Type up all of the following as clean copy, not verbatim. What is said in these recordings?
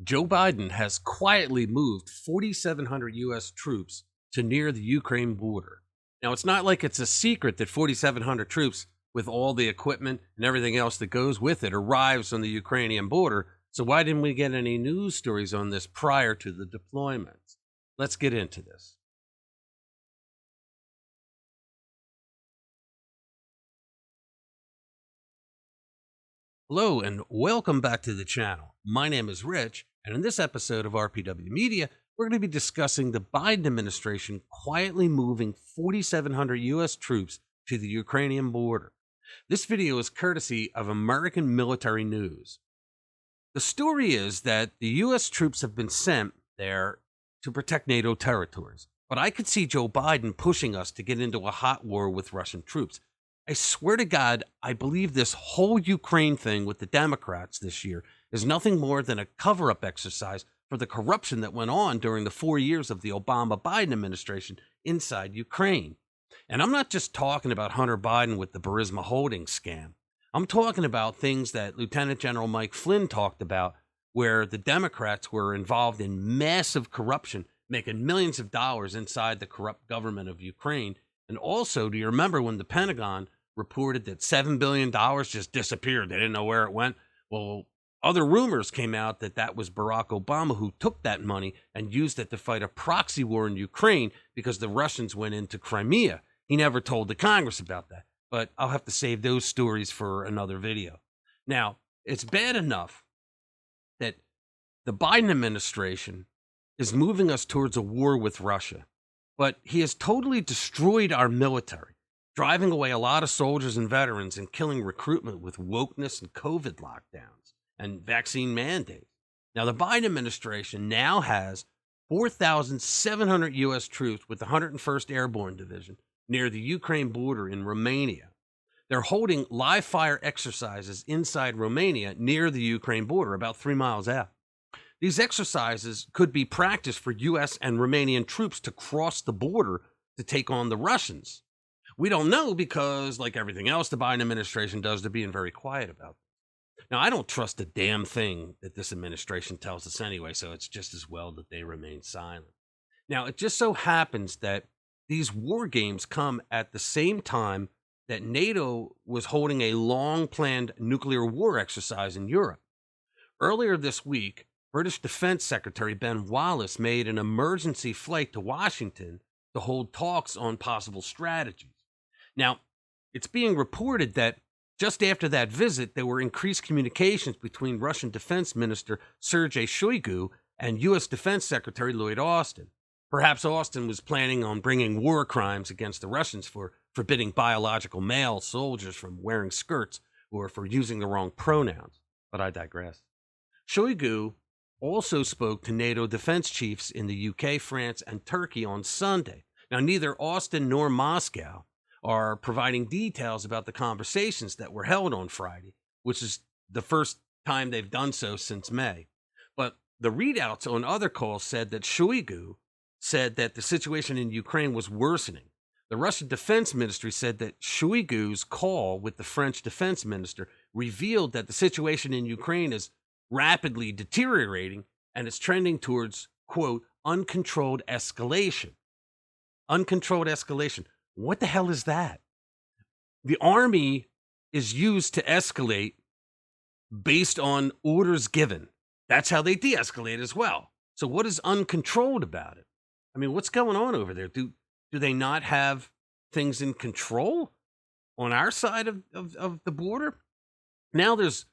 Joe Biden has quietly moved 4,700 U.S. troops to near the Ukraine border. Now, it's not like it's a secret that 4,700 troops, with all the equipment and everything else that goes with it, arrives on the Ukrainian border. So why didn't we get any news stories on this prior to the deployments? Let's get into this. Hello and welcome back to the channel. My name is Rich, and in this episode of RPW Media, we're going to be discussing the Biden administration quietly moving 4,700 U.S. troops to the Ukrainian border. This video is courtesy of American Military News. The story is that the U.S. troops have been sent there to protect NATO territories, but I could see Joe Biden pushing us to get into a hot war with Russian troops. I swear to God, I believe this whole Ukraine thing with the Democrats this year is nothing more than a cover-up exercise for the corruption that went on during the 4 years of the Obama-Biden administration inside Ukraine. And I'm not just talking about Hunter Biden with the Burisma Holdings scam. I'm talking about things that Lieutenant General Mike Flynn talked about, where the Democrats were involved in massive corruption, making millions of dollars inside the corrupt government of Ukraine. And also, do you remember when the Pentagon reported that $7 billion just disappeared? They didn't know where it went. Well, other rumors came out that that was Barack Obama who took that money and used it to fight a proxy war in Ukraine because the Russians went into Crimea. He never told the Congress about that, but I'll have to save those stories for another video. Now, it's bad enough that the Biden administration is moving us towards a war with Russia, but he has totally destroyed our military, driving away a lot of soldiers and veterans and killing recruitment with wokeness and COVID lockdowns and vaccine mandates. Now, the Biden administration now has 4,700 U.S. troops with the 101st Airborne Division near the Ukraine border in Romania. They're holding live fire exercises inside Romania near the Ukraine border, about 3 miles out. These exercises could be practice for US and Romanian troops to cross the border to take on the Russians. We don't know because, like everything else the Biden administration does, they're being very quiet about it. Now, I don't trust a damn thing that this administration tells us anyway, so it's just as well that they remain silent. Now, it just so happens that these war games come at the same time that NATO was holding a long-planned nuclear war exercise in Europe. Earlier this week, British Defense Secretary Ben Wallace made an emergency flight to Washington to hold talks on possible strategies. Now, it's being reported that just after that visit, there were increased communications between Russian Defense Minister Sergei Shoigu and U.S. Defense Secretary Lloyd Austin. Perhaps Austin was planning on bringing war crimes against the Russians for forbidding biological male soldiers from wearing skirts or for using the wrong pronouns, but I digress. Shoigu also spoke to NATO defense chiefs in the UK, France, and Turkey on Sunday. Now, neither Austin nor Moscow are providing details about the conversations that were held on Friday, which is the first time they've done so since May. But the readouts on other calls said that Shoigu said that the situation in Ukraine was worsening. The Russian Defense Ministry said that Shoigu's call with the French Defense Minister revealed that the situation in Ukraine is rapidly deteriorating and it's trending towards, quote, uncontrolled escalation. Uncontrolled escalation. What the hell is that? The army is used to escalate based on orders given. That's how they de-escalate as well. So what is uncontrolled about it? I mean, what's going on over there? Do they not have things in control on our side of the border? Now there's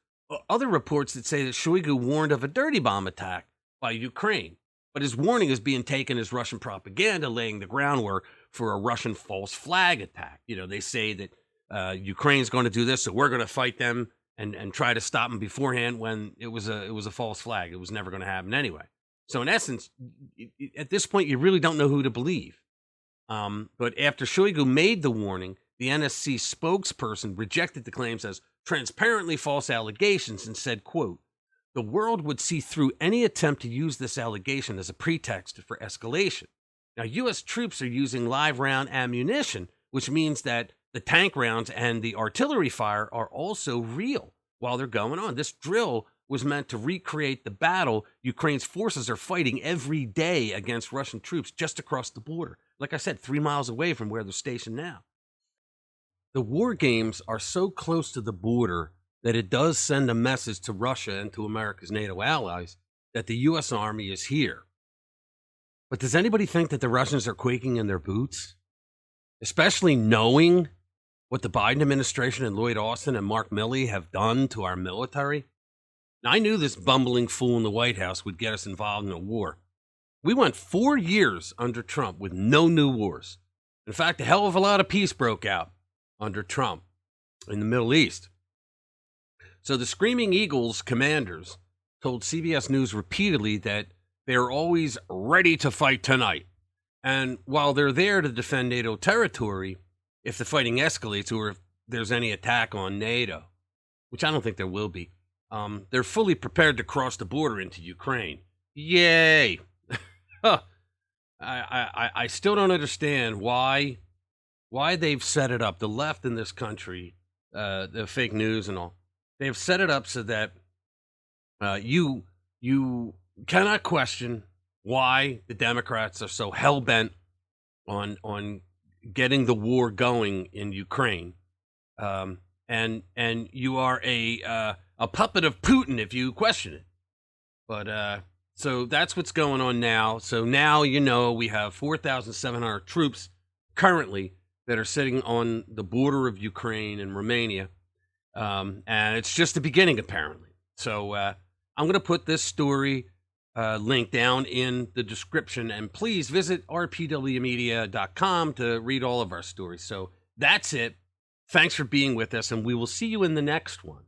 other reports that say that Shoigu warned of a dirty bomb attack by Ukraine, but his warning is being taken as Russian propaganda, laying the groundwork for a Russian false flag attack. You know, they say that Ukraine's going to do this, so we're going to fight them and try to stop them beforehand, when it was a false flag. It was never going to happen anyway. So in essence, at this point, you really don't know who to believe. But after Shoigu made the warning, the NSC spokesperson rejected the claims as transparently false allegations and said, quote, "The world would see through any attempt to use this allegation as a pretext for escalation." Now, U.S. troops are using live round ammunition, which means that the tank rounds and the artillery fire are also real while they're going on. This drill was meant to recreate the battle Ukraine's forces are fighting every day against Russian troops just across the border. Like I said, 3 miles away from where they're stationed now. The war games are so close to the border that it does send a message to Russia and to America's NATO allies that the U.S. Army is here. But does anybody think that the Russians are quaking in their boots? Especially knowing what the Biden administration and Lloyd Austin and Mark Milley have done to our military? Now, I knew this bumbling fool in the White House would get us involved in a war. We went 4 years under Trump with no new wars. In fact, a hell of a lot of peace broke out under Trump in the Middle East. So the Screaming Eagles commanders told CBS News repeatedly that they're always ready to fight tonight. And while they're there to defend NATO territory, if the fighting escalates or if there's any attack on NATO, which I don't think there will be, they're fully prepared to cross the border into Ukraine. Yay! I still don't understand why they've set it up. The left in this country, the fake news and all, they've set it up so that you cannot question why the Democrats are so hell-bent on getting the war going in Ukraine. And you are a puppet of Putin if you question it. But so that's what's going on now. So now, we have 4,700 troops currently that are sitting on the border of Ukraine and Romania. And it's just the beginning, apparently. So I'm going to put this story link down in the description. And please visit rpwmedia.com to read all of our stories. So that's it. Thanks for being with us, and we will see you in the next one.